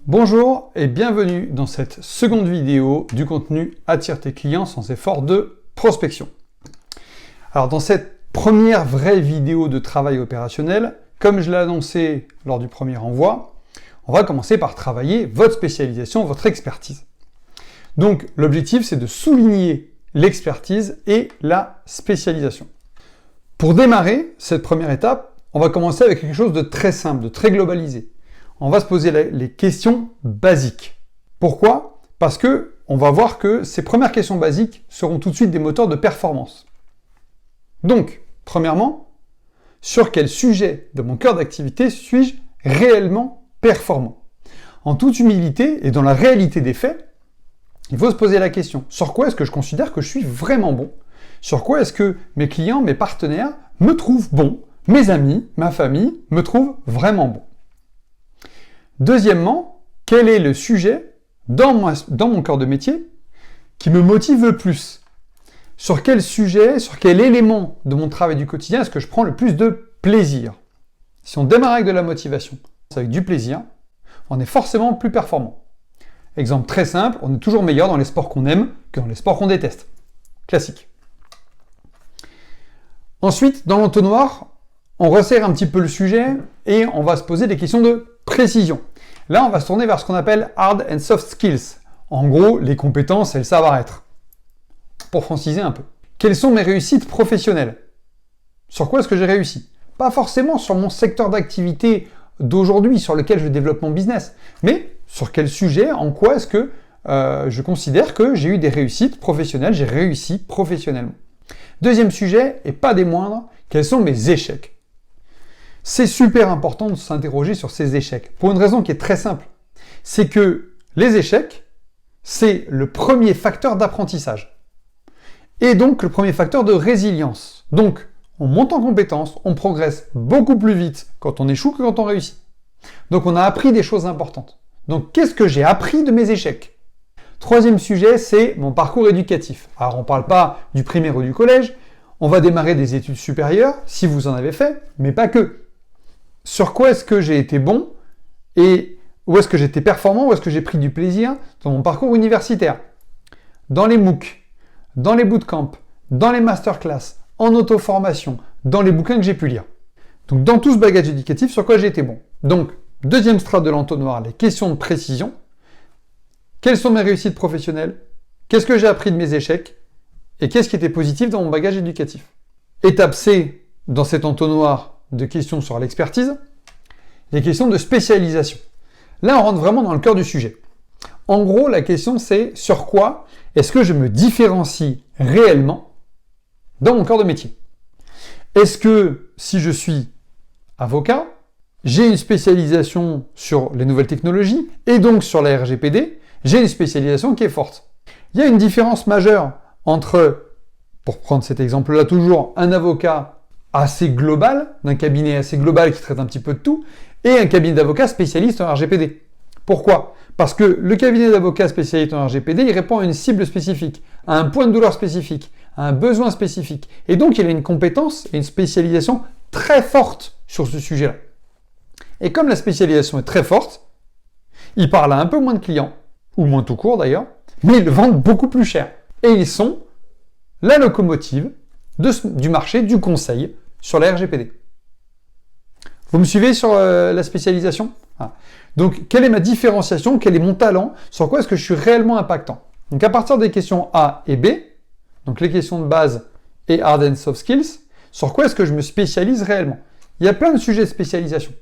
Bonjour et bienvenue dans cette seconde vidéo du contenu Attire tes clients sans effort de prospection. Alors dans cette première vraie vidéo de travail opérationnel, comme je l'ai annoncé lors du premier envoi, on va commencer par travailler votre spécialisation, votre expertise. Donc l'objectif c'est de souligner l'expertise et la spécialisation. Pour démarrer cette première étape, on va commencer avec quelque chose de très simple, de très globalisé. On va se poser les questions basiques. Pourquoi? Parce que on va voir que ces premières questions basiques seront tout de suite des moteurs de performance. Donc, premièrement, sur quel sujet de mon cœur d'activité suis-je réellement performant? En toute humilité et dans la réalité des faits, il faut se poser la question, sur quoi est-ce que je considère que je suis vraiment bon? Sur quoi est-ce que mes clients, mes partenaires me trouvent bon? Mes amis, ma famille me trouvent vraiment bon? Deuxièmement, quel est le sujet dans mon cœur de métier qui me motive le plus? Sur quel sujet, sur quel élément de mon travail du quotidien est-ce que je prends le plus de plaisir? Si on démarre avec de la motivation, avec du plaisir, on est forcément plus performant. Exemple très simple, on est toujours meilleur dans les sports qu'on aime que dans les sports qu'on déteste. Classique. Ensuite, dans l'entonnoir, on resserre un petit peu le sujet et on va se poser des questions de précision. Là, on va se tourner vers ce qu'on appelle hard and soft skills. En gros, les compétences et le savoir-être. Pour franciser un peu. Quelles sont mes réussites professionnelles? Sur quoi est-ce que j'ai réussi? Pas forcément sur mon secteur d'activité d'aujourd'hui, sur lequel je développe mon business, mais sur quel sujet, en quoi est-ce que je considère que j'ai eu des réussites professionnelles, j'ai réussi professionnellement. Deuxième sujet, et pas des moindres, quels sont mes échecs? C'est super important de s'interroger sur ces échecs, pour une raison qui est très simple. C'est que les échecs, c'est le premier facteur d'apprentissage. Et donc le premier facteur de résilience. Donc, on monte en compétences, on progresse beaucoup plus vite quand on échoue que quand on réussit. Donc on a appris des choses importantes. Donc qu'est-ce que j'ai appris de mes échecs? Troisième sujet, c'est mon parcours éducatif. Alors on ne parle pas du primaire ou du collège, on va démarrer des études supérieures, si vous en avez fait, mais pas que. Sur quoi est-ce que j'ai été bon et où est-ce que j'étais performant, où est-ce que j'ai pris du plaisir dans mon parcours universitaire? Dans les MOOC, dans les bootcamps, dans les masterclass, en auto-formation, dans les bouquins que j'ai pu lire. Donc dans tout ce bagage éducatif, sur quoi j'ai été bon? Donc, deuxième strate de l'entonnoir, les questions de précision. Quelles sont mes réussites professionnelles? Qu'est-ce que j'ai appris de mes échecs? Et qu'est-ce qui était positif dans mon bagage éducatif? Étape C, dans cet entonnoir de questions sur l'expertise, les questions de spécialisation. Là, on rentre vraiment dans le cœur du sujet. En gros, la question c'est sur quoi est-ce que je me différencie réellement dans mon cœur de métier? Est-ce que si je suis avocat, j'ai une spécialisation sur les nouvelles technologies et donc sur la RGPD, j'ai une spécialisation qui est forte? Il y a une différence majeure entre, pour prendre cet exemple-là toujours, un avocat assez global, d'un cabinet assez global qui traite un petit peu de tout, et un cabinet d'avocats spécialiste en RGPD. Pourquoi? Parce que le cabinet d'avocats spécialiste en RGPD, il répond à une cible spécifique, à un point de douleur spécifique, à un besoin spécifique. Et donc, il a une compétence et une spécialisation très forte sur ce sujet-là. Et comme la spécialisation est très forte, il parle à un peu moins de clients, ou moins tout court d'ailleurs, mais ils le vendent beaucoup plus cher. Et ils sont la locomotive du marché du conseil sur la RGPD. Vous me suivez sur la spécialisation? Donc, quelle est ma différenciation? Quel est mon talent? Sur quoi est-ce que je suis réellement impactant? Donc, à partir des questions A et B, donc les questions de base et hard and soft skills, sur quoi est-ce que je me spécialise réellement? Il y a plein de sujets de spécialisation.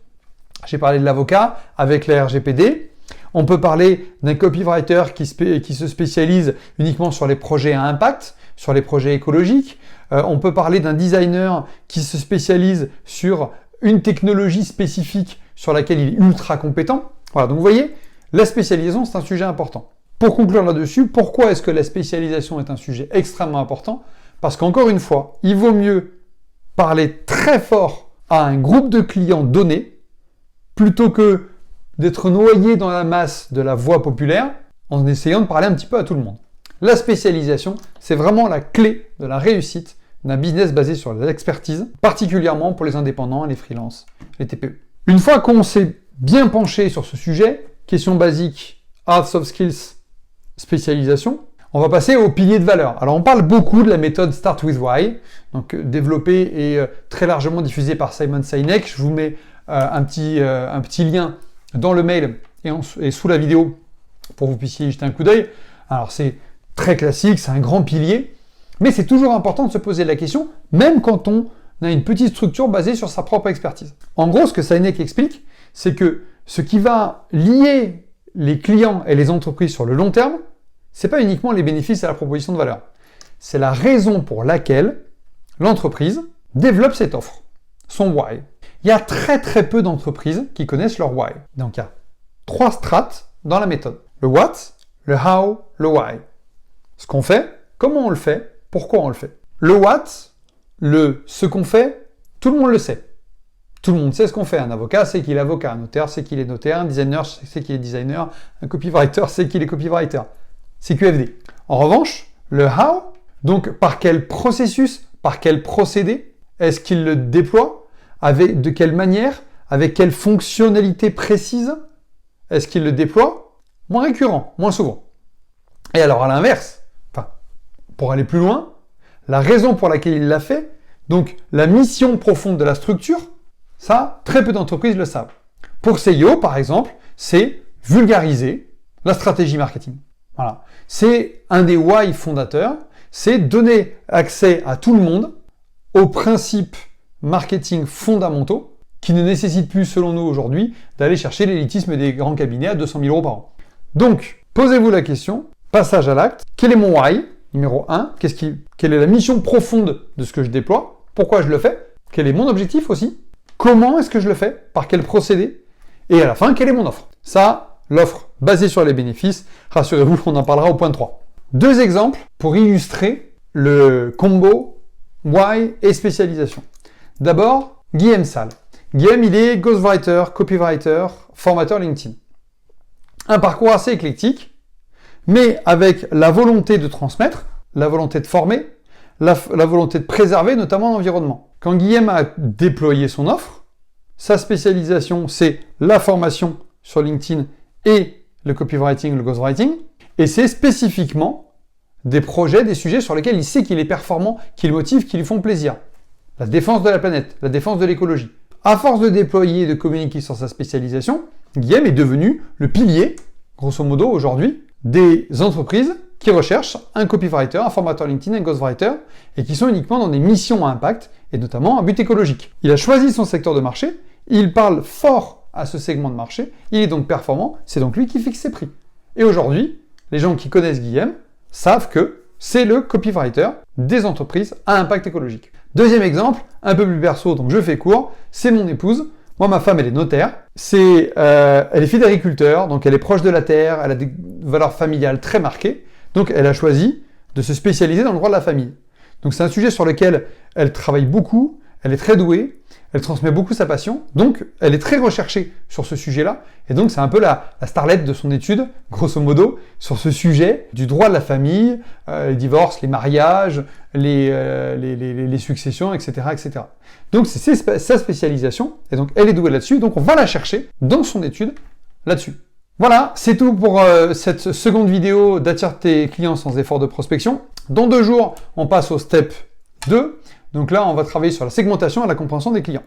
J'ai parlé de l'avocat avec la RGPD. On peut parler d'un copywriter qui se spécialise uniquement sur les projets à impact, sur les projets écologiques. On peut parler d'un designer qui se spécialise sur une technologie spécifique sur laquelle il est ultra compétent. Voilà, donc vous voyez, la spécialisation, c'est un sujet important. Pour conclure là-dessus, pourquoi est-ce que la spécialisation est un sujet extrêmement important? Parce qu'encore une fois, il vaut mieux parler très fort à un groupe de clients donné plutôt que d'être noyé dans la masse de la voix populaire en essayant de parler un petit peu à tout le monde. La spécialisation, c'est vraiment la clé de la réussite d'un business basé sur l'expertise, particulièrement pour les indépendants, les freelances, les TPE. Une fois qu'on s'est bien penché sur ce sujet, question basique, hard soft skills, spécialisation. On va passer au pilier de valeur. Alors on parle beaucoup de la méthode Start with Why, donc développée et très largement diffusée par Simon Sinek. Je vous mets un petit lien dans le mail et sous la vidéo pour que vous puissiez y jeter un coup d'œil. Alors c'est très classique, c'est un grand pilier, mais c'est toujours important de se poser la question, même quand on a une petite structure basée sur sa propre expertise. En gros, ce que Sinek explique, c'est que ce qui va lier les clients et les entreprises sur le long terme, c'est pas uniquement les bénéfices et la proposition de valeur. C'est la raison pour laquelle l'entreprise développe cette offre, son why. Il y a très peu d'entreprises qui connaissent leur why. Donc il y a 3 strates dans la méthode. Le what, le how, le why. Ce qu'on fait, comment on le fait, pourquoi on le fait. Le what, ce qu'on fait, tout le monde le sait. Tout le monde sait ce qu'on fait. Un avocat sait qu'il est avocat, un notaire sait qu'il est notaire, un designer sait qu'il est designer, un copywriter sait qu'il est copywriter. C'est QFD. En revanche, le how, donc par quel processus, par quel procédé est-ce qu'il le déploie, de quelle manière, avec quelle fonctionnalité précise est-ce qu'il le déploie, moins récurrent, moins souvent. Et alors à l'inverse, pour aller plus loin, la raison pour laquelle il l'a fait, donc la mission profonde de la structure, ça, très peu d'entreprises le savent. Pour CEO, par exemple, c'est vulgariser la stratégie marketing. Voilà. C'est un des why fondateurs, c'est donner accès à tout le monde aux principes marketing fondamentaux qui ne nécessitent plus, selon nous aujourd'hui, d'aller chercher l'élitisme des grands cabinets à 200 000 € par an. Donc, posez-vous la question, passage à l'acte, quel est mon why? Numéro 1, quelle est la mission profonde de ce que je déploie? Pourquoi je le fais? Quel est mon objectif aussi? Comment est-ce que je le fais? Par quel procédé? Et à la fin, quelle est mon offre? Ça, l'offre basée sur les bénéfices, rassurez-vous, on en parlera au point 3. 2 exemples pour illustrer le combo why et spécialisation. D'abord, Guillaume Salles. Guillaume, il est ghostwriter, copywriter, formateur LinkedIn. Un parcours assez éclectique, mais avec la volonté de transmettre, la volonté de former, la volonté de préserver notamment l'environnement. Quand Guillaume a déployé son offre, sa spécialisation, c'est la formation sur LinkedIn et le copywriting, le ghostwriting, et c'est spécifiquement des projets, des sujets sur lesquels il sait qu'il est performant, qu'il motive, qui lui font plaisir. La défense de la planète, la défense de l'écologie. À force de déployer et de communiquer sur sa spécialisation, Guillaume est devenu le pilier, grosso modo aujourd'hui, des entreprises qui recherchent un copywriter, un formateur LinkedIn, un ghostwriter, et qui sont uniquement dans des missions à impact, et notamment à but écologique. Il a choisi son secteur de marché, il parle fort à ce segment de marché, il est donc performant, c'est donc lui qui fixe ses prix. Et aujourd'hui, les gens qui connaissent Guillaume savent que c'est le copywriter des entreprises à impact écologique. Deuxième exemple, un peu plus perso, donc je fais court, c'est mon épouse. Moi, ma femme, elle est notaire. Elle est fille d'agriculteur, donc elle est proche de la terre, elle a des valeurs familiales très marquées. Donc, elle a choisi de se spécialiser dans le droit de la famille. Donc, c'est un sujet sur lequel elle travaille beaucoup, elle est très douée, elle transmet beaucoup sa passion, donc elle est très recherchée sur ce sujet-là, et donc c'est un peu la starlette de son étude, grosso modo, sur ce sujet du droit de la famille, les divorces, les mariages, les successions, etc., etc. Donc c'est sa spécialisation, et donc elle est douée là-dessus, donc on va la chercher dans son étude là-dessus. Voilà, c'est tout pour cette seconde vidéo d'attirer tes clients sans effort de prospection. Dans 2 jours, on passe au step 2. Donc là, on va travailler sur la segmentation et la compréhension des clients.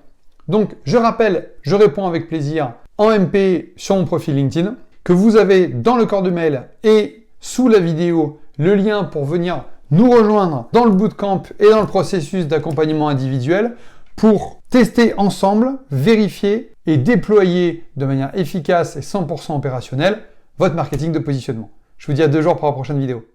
Donc, je rappelle, je réponds avec plaisir en MP sur mon profil LinkedIn, que vous avez dans le corps de mail et sous la vidéo le lien pour venir nous rejoindre dans le bootcamp et dans le processus d'accompagnement individuel pour tester ensemble, vérifier et déployer de manière efficace et 100% opérationnelle votre marketing de positionnement. Je vous dis à 2 jours pour la prochaine vidéo.